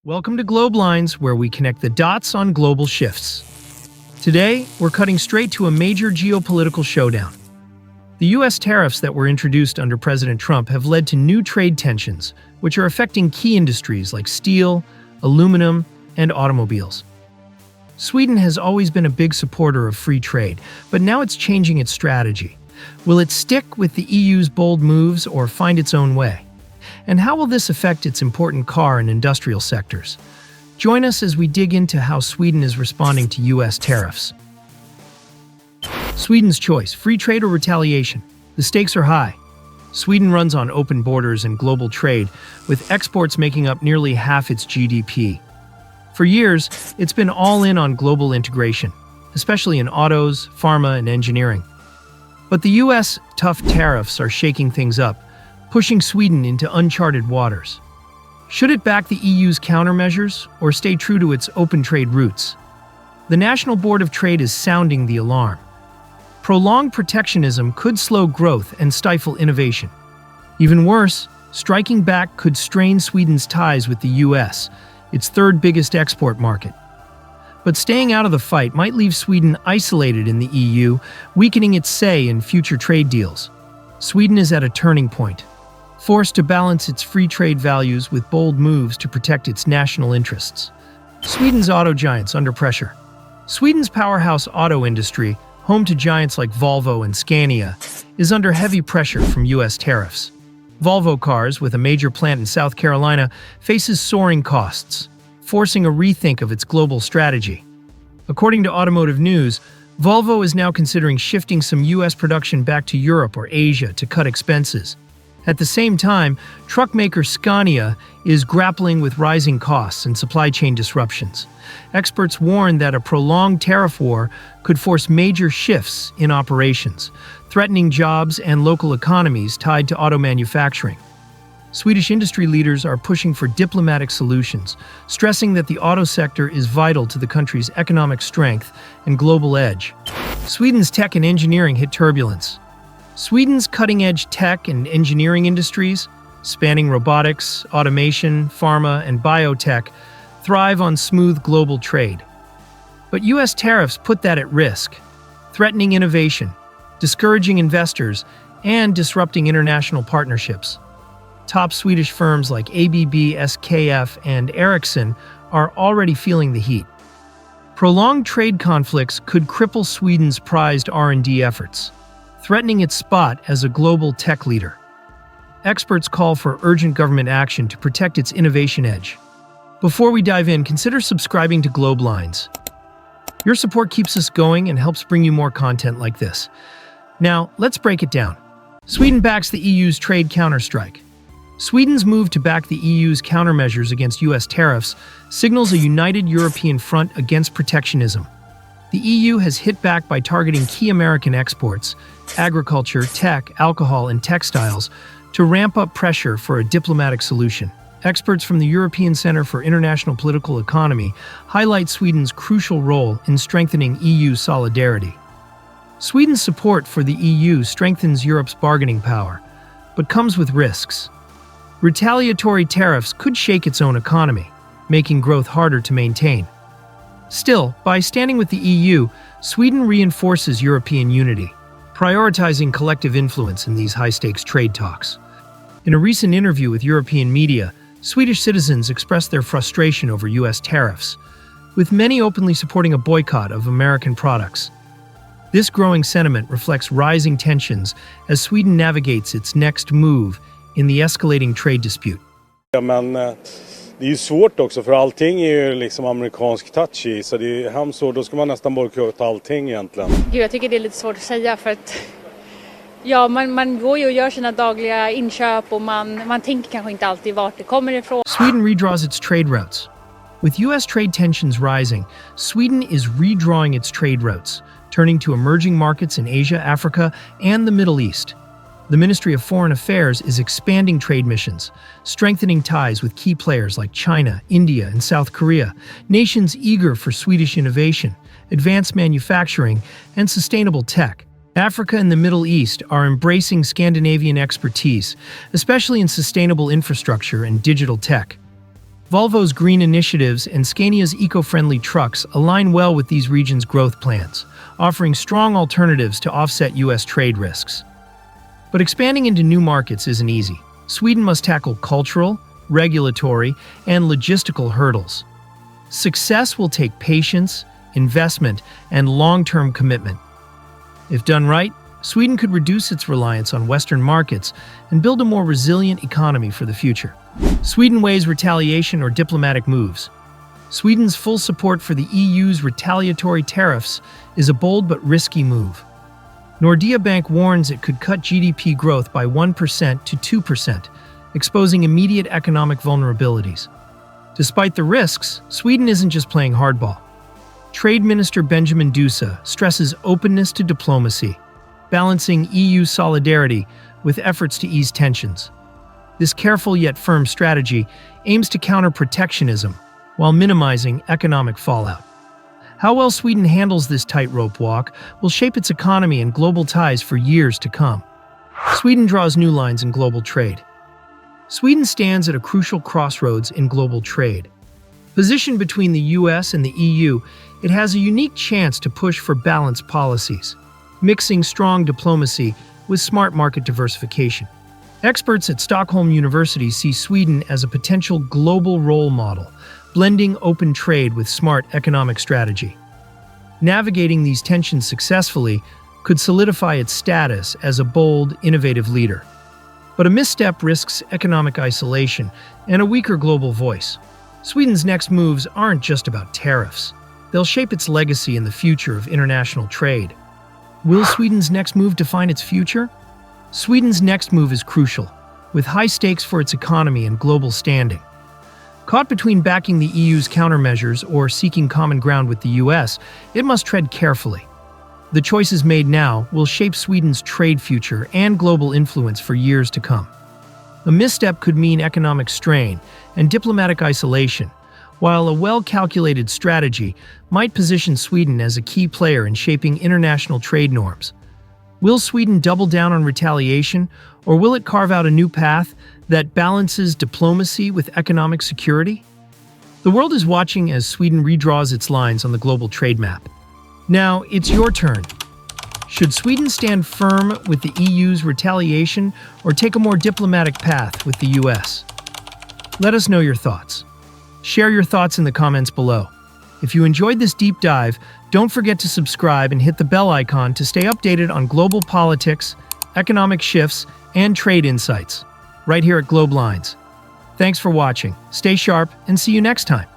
Welcome to Globe Lines, where we connect the dots on global shifts. Today, we're cutting straight to a major geopolitical showdown. The U.S. tariffs that were introduced under President Trump have led to new trade tensions, which are affecting key industries like steel, aluminum, and automobiles. Sweden has always been a big supporter of free trade, but now it's changing its strategy. Will it stick with the EU's bold moves or find its own way? And how will this affect its important car and industrial sectors? Join us as we dig into how Sweden is responding to U.S. tariffs. Sweden's choice: free trade or retaliation? The stakes are high. Sweden runs on open borders and global trade, with exports making up nearly half its GDP. For years, it's been all in on global integration, especially in autos, pharma, and engineering. But the U.S. tough tariffs are shaking things up, pushing Sweden into uncharted waters. Should it back the EU's countermeasures or stay true to its open trade roots? The National Board of Trade is sounding the alarm. Prolonged protectionism could slow growth and stifle innovation. Even worse, striking back could strain Sweden's ties with the US, its third biggest export market. But staying out of the fight might leave Sweden isolated in the EU, weakening its say in future trade deals. Sweden is at a turning point, forced to balance its free trade values with bold moves to protect its national interests. Sweden's auto giants under pressure. Sweden's powerhouse auto industry, home to giants like Volvo and Scania, is under heavy pressure from U.S. tariffs. Volvo Cars, with a major plant in South Carolina, faces soaring costs, forcing a rethink of its global strategy. According to Automotive News, Volvo is now considering shifting some U.S. production back to Europe or Asia to cut expenses. At the same time, truck maker Scania is grappling with rising costs and supply chain disruptions. Experts warn that a prolonged tariff war could force major shifts in operations, threatening jobs and local economies tied to auto manufacturing. Swedish industry leaders are pushing for diplomatic solutions, stressing that the auto sector is vital to the country's economic strength and global edge. Sweden's tech and engineering hit turbulence. Sweden's cutting-edge tech and engineering industries, spanning robotics, automation, pharma, and biotech, thrive on smooth global trade. But U.S. tariffs put that at risk, threatening innovation, discouraging investors, and disrupting international partnerships. Top Swedish firms like ABB, SKF, and Ericsson are already feeling the heat. Prolonged trade conflicts could cripple Sweden's prized R&D efforts, threatening its spot as a global tech leader. Experts call for urgent government action to protect its innovation edge. Before we dive in, consider subscribing to Globe Lines. Your support keeps us going and helps bring you more content like this. Now, let's break it down. Sweden backs the EU's trade counterstrike. Sweden's move to back the EU's countermeasures against U.S. tariffs signals a united European front against protectionism. The EU has hit back by targeting key American exports, agriculture, tech, alcohol, and textiles, to ramp up pressure for a diplomatic solution. Experts from the European Center for International Political Economy highlight Sweden's crucial role in strengthening EU solidarity. Sweden's support for the EU strengthens Europe's bargaining power, but comes with risks. Retaliatory tariffs could shake its own economy, making growth harder to maintain. Still, by standing with the EU, Sweden reinforces European unity, prioritizing collective influence in these high-stakes trade talks. In a recent interview with European media, Swedish citizens expressed their frustration over U.S. tariffs, with many openly supporting a boycott of American products. This growing sentiment reflects rising tensions as Sweden navigates its next move in the escalating trade dispute. Ja, men det är ju svårt också, för allting är ju liksom amerikansk touch i, så det är hemskt svårt. Då ska man nästan bojkotta allting egentligen. Gud, jag tycker det är lite svårt att säga, för att man går ju och gör sina dagliga inköp och man tänker kanske inte alltid vart det kommer ifrån. Sweden redraws its trade routes. With U.S. trade tensions rising, Sweden is redrawing its trade routes, turning to emerging markets in Asia, Africa, and the Middle East. The Ministry of Foreign Affairs is expanding trade missions, strengthening ties with key players like China, India, and South Korea, nations eager for Swedish innovation, advanced manufacturing, and sustainable tech. Africa and the Middle East are embracing Scandinavian expertise, especially in sustainable infrastructure and digital tech. Volvo's green initiatives and Scania's eco-friendly trucks align well with these regions' growth plans, offering strong alternatives to offset U.S. trade risks. But expanding into new markets isn't easy. Sweden must tackle cultural, regulatory, and logistical hurdles. Success will take patience, investment, and long-term commitment. If done right, Sweden could reduce its reliance on Western markets and build a more resilient economy for the future. Sweden weighs retaliation or diplomatic moves. Sweden's full support for the EU's retaliatory tariffs is a bold but risky move. Nordea Bank warns it could cut GDP growth by 1% to 2%, exposing immediate economic vulnerabilities. Despite the risks, Sweden isn't just playing hardball. Trade Minister Benjamin Dusa stresses openness to diplomacy, balancing EU solidarity with efforts to ease tensions. This careful yet firm strategy aims to counter protectionism while minimizing economic fallout. How well Sweden handles this tightrope walk will shape its economy and global ties for years to come. Sweden draws new lines in global trade. Sweden stands at a crucial crossroads in global trade. Positioned between the U.S. and the EU, it has a unique chance to push for balanced policies, mixing strong diplomacy with smart market diversification. Experts at Stockholm University see Sweden as a potential global role model, blending open trade with smart economic strategy. Navigating these tensions successfully could solidify its status as a bold, innovative leader. But a misstep risks economic isolation and a weaker global voice. Sweden's next moves aren't just about tariffs. They'll shape its legacy in the future of international trade. Will Sweden's next move define its future? Sweden's next move is crucial, with high stakes for its economy and global standing. Caught between backing the EU's countermeasures or seeking common ground with the US, it must tread carefully. The choices made now will shape Sweden's trade future and global influence for years to come. A misstep could mean economic strain and diplomatic isolation, while a well-calculated strategy might position Sweden as a key player in shaping international trade norms. Will Sweden double down on retaliation, or will it carve out a new path that balances diplomacy with economic security? The world is watching as Sweden redraws its lines on the global trade map. Now, it's your turn. Should Sweden stand firm with the EU's retaliation or take a more diplomatic path with the US? Let us know your thoughts. Share your thoughts in the comments below. If you enjoyed this deep dive, don't forget to subscribe and hit the bell icon to stay updated on global politics, economic shifts, and trade insights, right here at Globe Lines. Thanks for watching, stay sharp, and see you next time.